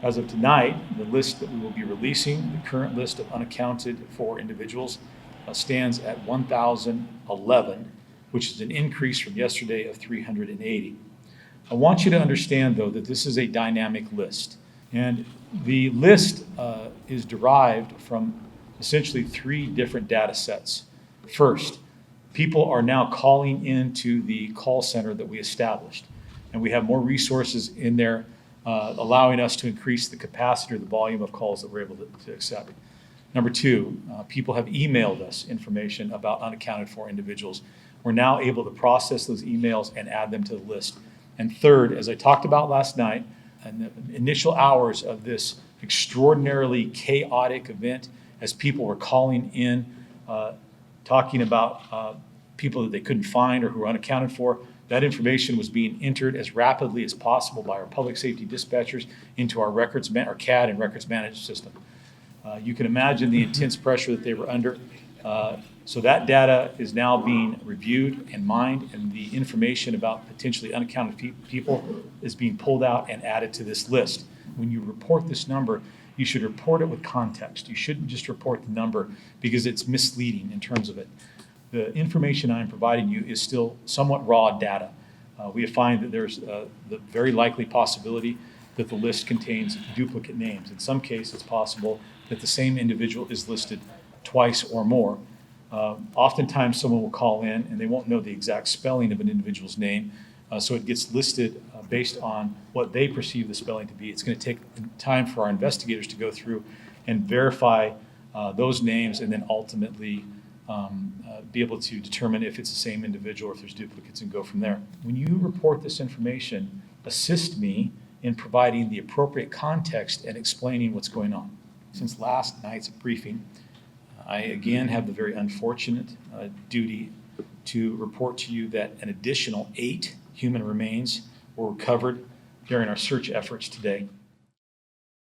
As of tonight, the list that we will be releasing, the current list of unaccounted for individuals, stands at 1,011, which is an increase from yesterday of 380. I want you to understand, though, that this is a dynamic list. And the list is derived from essentially three different data sets. First, people are now calling into the call center that we established. And we have more resources in there allowing us to increase the capacity or the volume of calls that we're able to accept. Number two, people have emailed us information about unaccounted for individuals. We're now able to process those emails and add them to the list. And third, as I talked about last night, in the initial hours of this extraordinarily chaotic event, as people were calling in, talking about people that they couldn't find or who were unaccounted for, that information was being entered as rapidly as possible by our public safety dispatchers into our our CAD and records management system. You can imagine the intense pressure that they were under. So that data is now being reviewed and mined, and the information about potentially unaccounted people is being pulled out and added to this list. When you report this number, you should report it with context. You shouldn't just report the number because it's misleading in terms of it. The information I'm providing you is still somewhat raw data. We find that there's the very likely possibility that the list contains duplicate names. In some cases, it's possible that the same individual is listed twice or more. Oftentimes, someone will call in and they won't know the exact spelling of an individual's name, so it gets listed based on what they perceive the spelling to be. It's going to take time for our investigators to go through and verify those names and then ultimately be able to determine if it's the same individual or if there's duplicates and go from there. When you report this information, assist me in providing the appropriate context and explaining what's going on. Since last night's briefing, I again have the very unfortunate duty to report to you that an additional 8 human remains were recovered during our search efforts today.